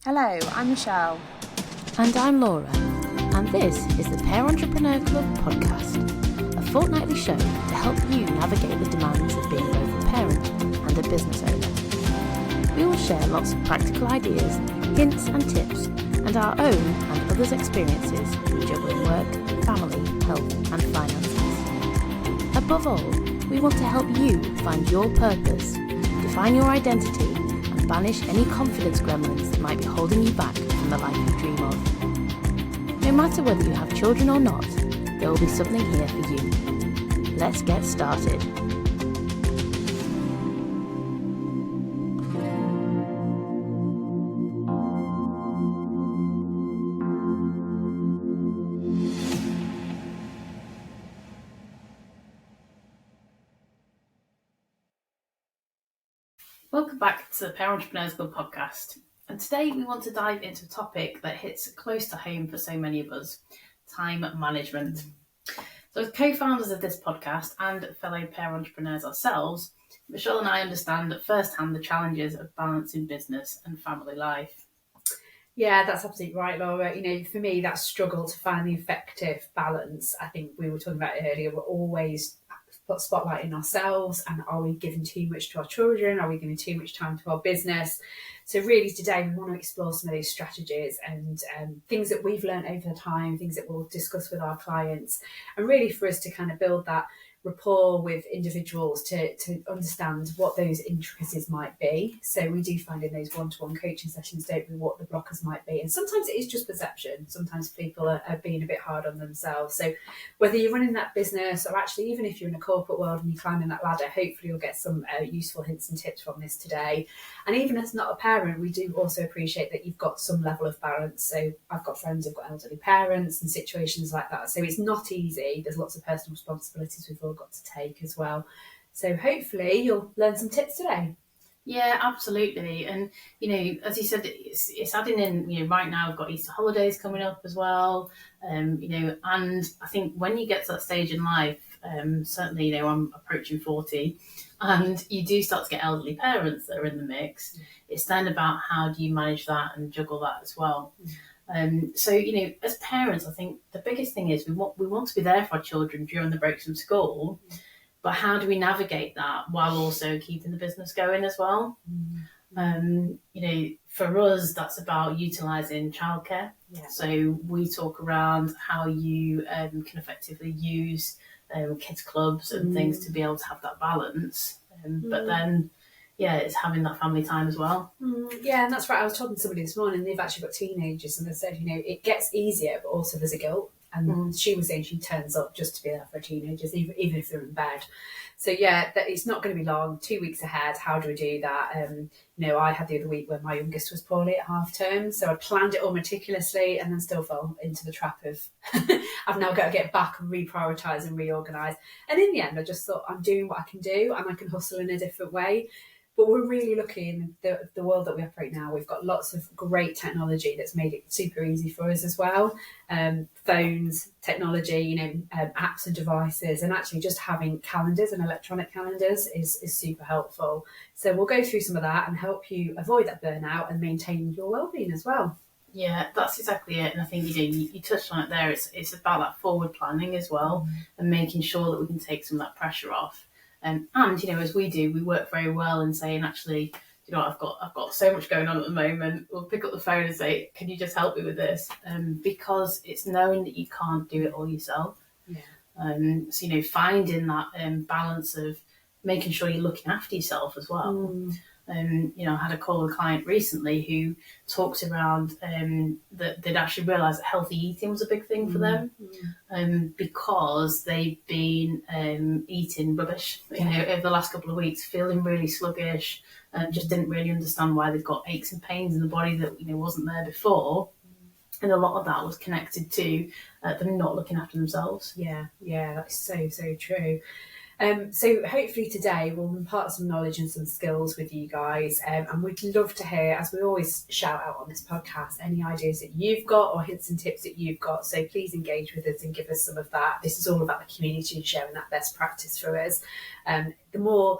Hello, I'm Michelle. And I'm Laura, and this is the Pair Entrepreneur Club podcast, a fortnightly show to help you navigate the demands of being both a parent and a business owner. We will share lots of practical ideas, hints and tips, and our own and others' experiences in juggling work, family, health and finances. Above all, we want to help you find your purpose, define your identity, and banish any confidence gremlins that might be holding you back from the life you dream of. No matter whether you have children or not, there will be something here for you. Let's get started. Welcome back to the Pair Entrepreneurs Club podcast. And today we want to dive into a topic that hits close to home for so many of us, time management. So as co-founders of this podcast and fellow pair entrepreneurs ourselves, Michelle and I understand at firsthand the challenges of balancing business and family life. Yeah, that's absolutely right, Laura. For me, that struggle to find the effective balance, I think we were talking about it earlier, we're always put spotlight in ourselves, and are we giving too much to our children? Are we giving too much time to our business? So really today we want to explore some of those strategies and things that we've learned over the time, things that we'll discuss with our clients, and really for us to kind of build that rapport with individuals to understand what those intricacies might be. So we do find in those one-to-one coaching sessions, don't we, what the blockers might be. And sometimes it is just perception. Sometimes people are being a bit hard on themselves. So whether you're running that business or actually even if you're in a corporate world and you're climbing that ladder, hopefully you'll get some useful hints and tips from this today. And even as not a parent, we do also appreciate that you've got some level of balance. So I've got friends who've got elderly parents and situations like that. So it's not easy. There's lots of personal responsibilities we've all got to take as well. So hopefully you'll learn some tips today. Yeah, absolutely. And, as you said, it's adding in, right now we've got Easter holidays coming up as well. And I think when you get to that stage in life, certainly, I'm approaching 40 and you do start to get elderly parents that are in the mix. It's then about how do you manage that and juggle that as well. So, as parents, I think the biggest thing is we want to be there for our children during the breaks from school, but how do we navigate that while also keeping the business going as well? For us, that's about utilising childcare. Yeah. So we talk around how you can effectively use kids clubs and things to be able to have that balance. But then, it's having that family time as well. Yeah, and that's right. I was talking to somebody this morning, they've actually got teenagers, and they said, it gets easier, but also there's a guilt. And she was saying she turns up just to be there for her teenagers, even if they're in bed. So that it's not going to be long, 2 weeks ahead. How do we do that? I had the other week when my youngest was poorly at half term, so I planned it all meticulously and then still fell into the trap of I've now got to get back and reprioritise and reorganise. And in the end, I just thought I'm doing what I can do and I can hustle in a different way. But we're really lucky in the world that we operate now. We've got lots of great technology that's made it super easy for us as well. Phones, technology, apps and devices, and actually just having calendars and electronic calendars is super helpful. So we'll go through some of that and help you avoid that burnout and maintain your well-being as well. Yeah, that's exactly it. And I think you touched on it there. It's about that forward planning as well and making sure that we can take some of that pressure off. And as we do, we work very well in saying, actually, I've got so much going on at the moment. We'll pick up the phone and say, can you just help me with this? Because it's knowing that you can't do it all yourself. Yeah. So, finding that balance of making sure you're looking after yourself as well. I had a call with a client recently who talked around that they'd actually realised that healthy eating was a big thing for them because they've been eating rubbish over the last couple of weeks, feeling really sluggish and just didn't really understand why they've got aches and pains in the body that wasn't there before. And a lot of that was connected to them not looking after themselves. Yeah, that's so true. So hopefully today we'll impart some knowledge and some skills with you guys, and we'd love to hear, as we always shout out on this podcast, any ideas that you've got or hints and tips that you've got. So please engage with us and give us some of that. This is all about the community and sharing that best practice for us. the more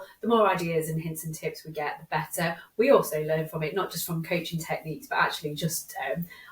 ideas and hints and tips we get, the better. We also learn from it, not just from coaching techniques, but actually just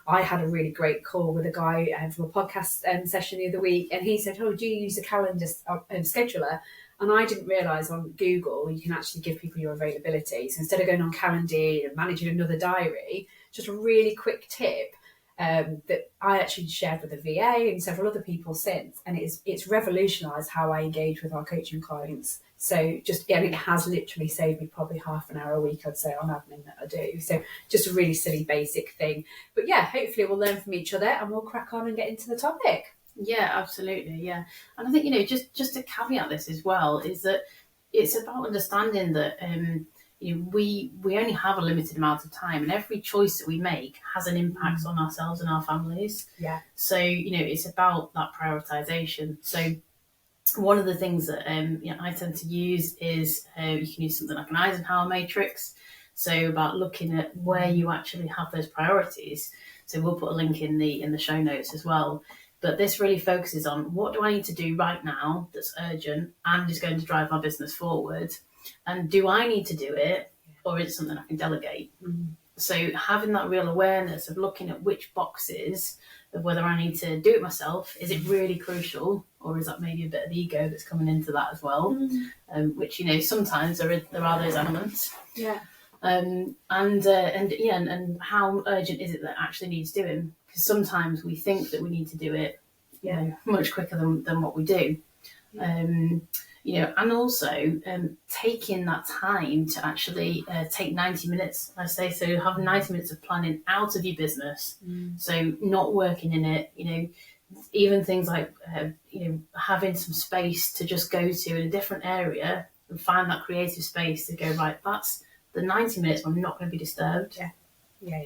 I had a really great call with a guy from a podcast session the other week, and he said, "Oh, do you use a calendar scheduler?" And I didn't realise on Google you can actually give people your availability. So instead of going on Calendar and managing another diary, just a really quick tip that I actually shared with a VA and several other people since, and it's revolutionised how I engage with our coaching clients. So it has literally saved me probably half an hour a week, I'd say, on admin that I do. So just a really silly basic thing. But yeah, hopefully we'll learn from each other and we'll crack on and get into the topic. Yeah, absolutely. Yeah. And I think, just to caveat this as well, is that it's about understanding that we only have a limited amount of time, and every choice that we make has an impact on ourselves and our families. Yeah. So, it's about that prioritization. So one of the things that I tend to use is you can use something like an Eisenhower matrix. So about looking at where you actually have those priorities. So we'll put a link in the show notes as well. But this really focuses on, what do I need to do right now that's urgent and is going to drive my business forward? And do I need to do it, or is it something I can delegate? So having that real awareness of looking at which boxes of whether I need to do it myself, is it really crucial, or is that maybe a bit of ego that's coming into that as well? Which, sometimes there are those elements. Yeah. And how urgent is it that actually needs doing? Because sometimes we think that we need to do it, much quicker than what we do. And also taking that time to actually take 90 minutes, I say, so have 90 minutes of planning out of your business. So not working in it, even things like, having some space to just go to in a different area and find that creative space to go, right, that's the 90 minutes I'm not going to be disturbed. Yeah.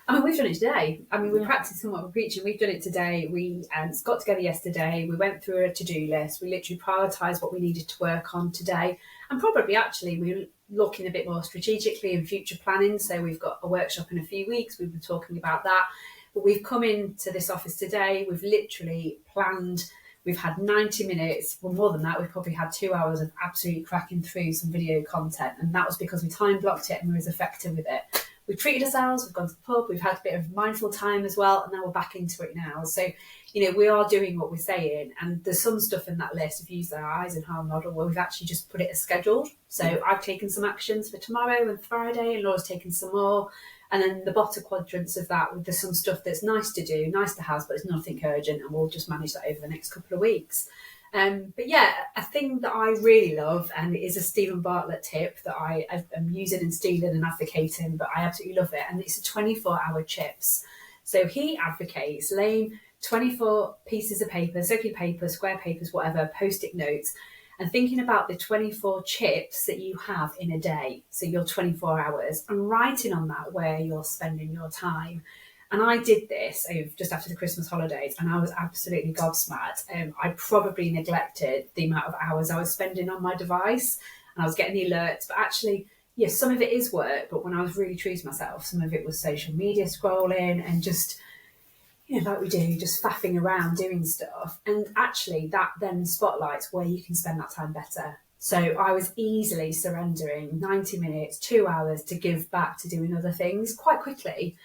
I mean, we've done it today. I mean, we practiced what we're preaching. We've done it today. We got together yesterday. We went through a to-do list. We literally prioritised what we needed to work on today. And probably actually we were looking a bit more strategically in future planning. So we've got a workshop in a few weeks. We've been talking about that. But we've come into this office today. We've literally planned. We've had 90 minutes. Well, more than that, we've probably had 2 hours of absolutely cracking through some video content. And that was because we time blocked it and we was effective with it. We've treated ourselves, we've gone to the pub, we've had a bit of mindful time as well, and now we're back into it now. So, we are doing what we're saying, and there's some stuff in that list, if you use our Eisenhower model, where we've actually just put it as scheduled. So I've taken some actions for tomorrow and Friday, and Laura's taken some more. And then the bottom quadrants of that, there's some stuff that's nice to do, nice to have, but it's nothing urgent, and we'll just manage that over the next couple of weeks. But yeah, a thing that I really love, and it is a Stephen Bartlett tip that I am using and stealing and advocating, but I absolutely love it, and it's a 24-hour chips. So he advocates laying 24 pieces of paper, circular paper, square papers, whatever, post-it notes, and thinking about the 24 chips that you have in a day, so your 24 hours, and writing on that where you're spending your time. And I did this just after the Christmas holidays, and I was absolutely gobsmacked. I probably neglected the amount of hours I was spending on my device, and I was getting the alerts. But actually, yes, some of it is work, but when I was really true to myself, some of it was social media scrolling and just, like we do, just faffing around doing stuff. And actually, that then spotlights where you can spend that time better. So I was easily surrendering 90 minutes, 2 hours to give back to doing other things quite quickly.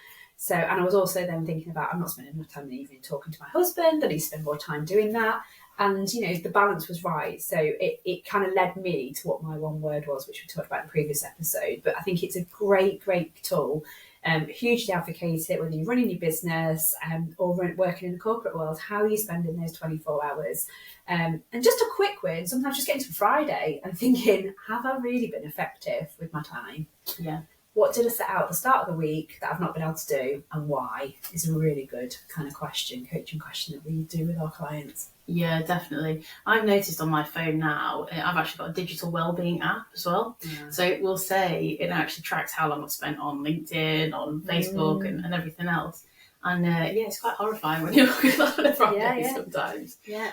So, and I was also then thinking about, I'm not spending enough time in the evening talking to my husband, I need to spend more time doing that. And, the balance was right. So it kind of led me to what my one word was, which we talked about in the previous episode. But I think it's a great, great tool. Hugely advocate it, whether you're running your business or working in the corporate world. How are you spending those 24 hours? And just a quick win, sometimes just getting to Friday and thinking, have I really been effective with my time? Yeah. What did I set out at the start of the week that I've not been able to do, and why, is a really good kind of coaching question that we do with our clients. Yeah, definitely. I've noticed on my phone now, I've actually got a digital wellbeing app as well. Yeah. So it will say, it actually tracks how long I've spent on LinkedIn, on Facebook and everything else. And it's quite horrifying when you look at that on a Friday sometimes. Yeah.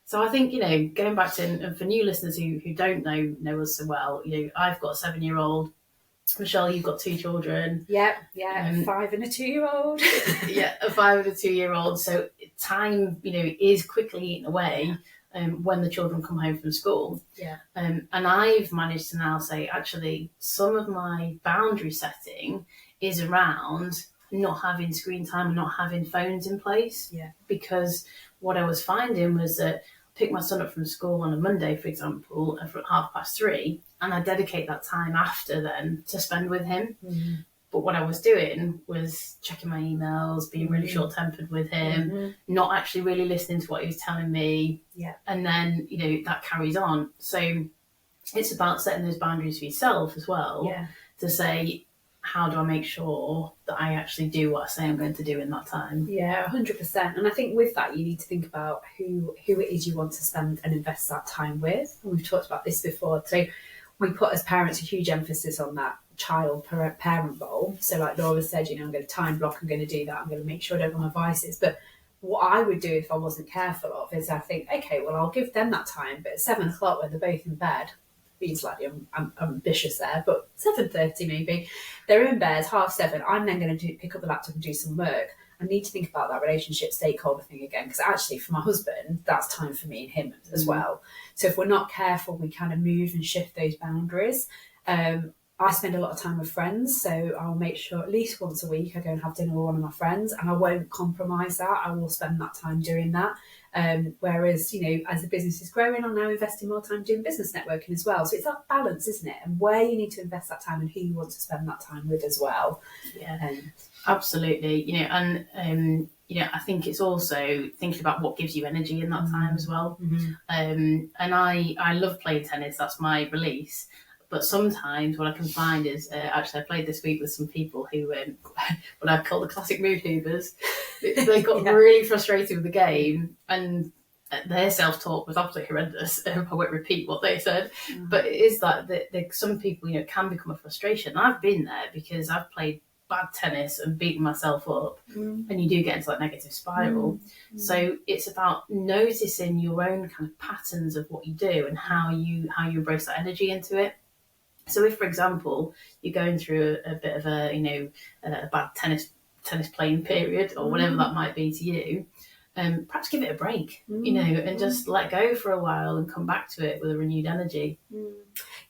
So I think, going back to, and for new listeners who don't know us so well, I've got a 7-year-old. Michelle, you've got 2 children. Yeah, a 5 and a 2-year-old. Yeah, a 5 and a 2-year-old. So time, is quickly eaten away. when the children come home from school. Yeah. And I've managed to now say, actually, some of my boundary setting is around not having screen time and not having phones in place. Yeah. Because what I was finding was that I pick my son up from school on a Monday, for example, at 3:30, and I dedicate that time after then to spend with him. Mm-hmm. But what I was doing was checking my emails, being really short-tempered with him, not actually really listening to what he was telling me. Yeah. And then, that carries on. So it's about setting those boundaries for yourself as well, to say, how do I make sure that I actually do what I say I'm going to do in that time? Yeah, 100%. And I think with that, you need to think about who it is you want to spend and invest that time with. And we've talked about this before. So we put as parents a huge emphasis on that child parent role. So like Laura said, I'm going to time block, I'm going to do that, I'm going to make sure I don't go on devices. But what I would do if I wasn't careful of is I think, okay, well, I'll give them that time, but at 7:00 when they're both in bed, being slightly ambitious there, but 7:30 maybe, they're in bed, 7:30, I'm then going to pick up the laptop and do some work. I need to think about that relationship stakeholder thing again, because actually for my husband, that's time for me and him as well. So if we're not careful, we kind of move and shift those boundaries. I spend a lot of time with friends, so I'll make sure at least once a week I go and have dinner with one of my friends, and I won't compromise that. I will spend that time doing that. Whereas, as the business is growing, I'm now investing more time doing business networking as well. So it's that balance, isn't it? And where you need to invest that time and who you want to spend that time with as well. Yeah, absolutely. I think it's also thinking about what gives you energy in that time as well. And I love playing tennis. That's my release. But sometimes what I can find is, actually I played this week with some people who, what I call the classic mood hoovers. They got really frustrated with the game, and their self-talk was absolutely horrendous. I won't repeat what they said. But it is that some people, can become a frustration. I've been there because I've played bad tennis and beaten myself up, and you do get into that negative spiral. So it's about noticing your own kind of patterns of what you do and how you embrace that energy into it. So if, for example, you're going through a bit of a bad tennis playing period or whatever that might be to you, perhaps give it a break, and just let go for a while and come back to it with a renewed energy.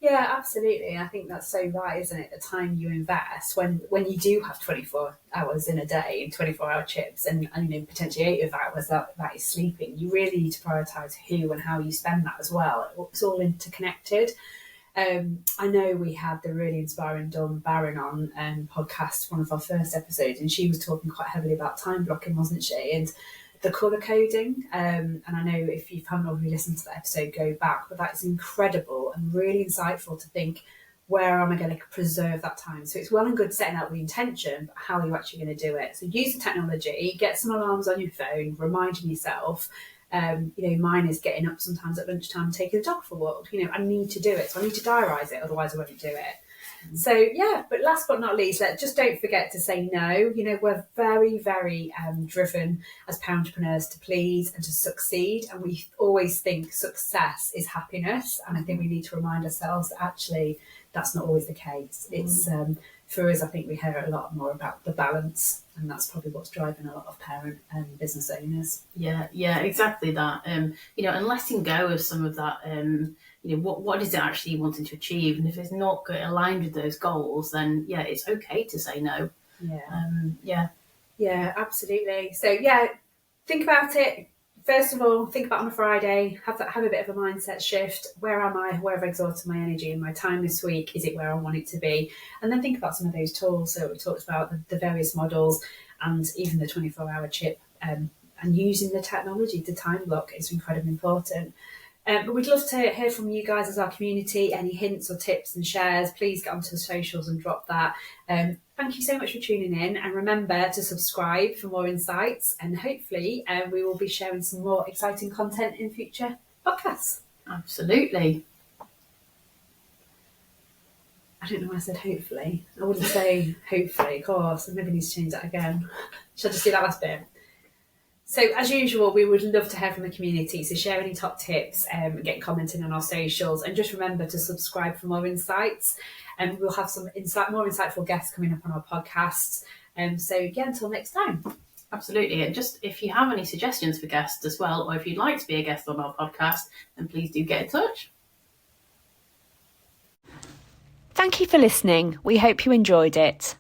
Yeah, absolutely. I think that's so right, isn't it? The time you invest when you do have 24 hours in a day and 24-hour chips and potentially 8 of that was that is sleeping. You really need to prioritise who and how you spend that as well. It's all interconnected. I know we had the really inspiring Dawn Barron on podcast, one of our first episodes, and she was talking quite heavily about time blocking, wasn't she? And the colour coding. And I know if you haven't already listened to that episode, go back, but that is incredible and really insightful to think, where am I going to preserve that time? So it's well and good setting out the intention, but how are you actually going to do it? So use the technology, get some alarms on your phone, reminding yourself. Mine is getting up sometimes at lunchtime, taking the dog for a walk. I need to do it, so I need to diarise it, otherwise I won't do it. So yeah, but last but not least, just don't forget to say no. We're very, very driven as entrepreneurs to please and to succeed, and we always think success is happiness. And I think we need to remind ourselves that actually that's not always the case. It's for us, I think we hear a lot more about the balance, and that's probably what's driving a lot of parent and business owners. Yeah, exactly that. And letting go of some of that. What is it actually you wanting to achieve? And if it's not aligned with those goals, then it's okay to say no. Yeah, absolutely. So think about it. First of all, think about on a Friday, have a bit of a mindset shift. Where am I? Where have I exhausted my energy and my time this week? Is it where I want it to be? And then think about some of those tools. So we talked about the various models and even the 24-hour chip, and using the technology to time block is incredibly important. But we'd love to hear from you guys as our community. Any hints or tips and shares, please get onto the socials and drop that. Thank you so much for tuning in, and remember to subscribe for more insights, and hopefully we will be sharing some more exciting content in future podcasts. Absolutely. I don't know why I said hopefully. I wouldn't say hopefully, of course. I maybe need to change that again. Shall I just do that last bit? So as usual, we would love to hear from the community. So share any top tips, get commenting on our socials, and just remember to subscribe for more insights. And we'll have some more insightful guests coming up on our podcasts. So until next time. Absolutely. And just if you have any suggestions for guests as well, or if you'd like to be a guest on our podcast, then please do get in touch. Thank you for listening. We hope you enjoyed it.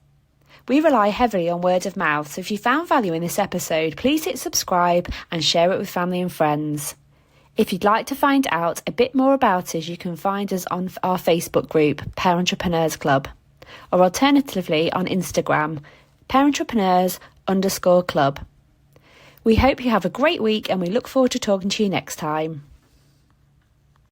We rely heavily on word of mouth, so if you found value in this episode, please hit subscribe and share it with family and friends. If you'd like to find out a bit more about us, you can find us on our Facebook group, Pair Entrepreneurs Club, or alternatively on Instagram, parentrepreneurs_club. We hope you have a great week and we look forward to talking to you next time.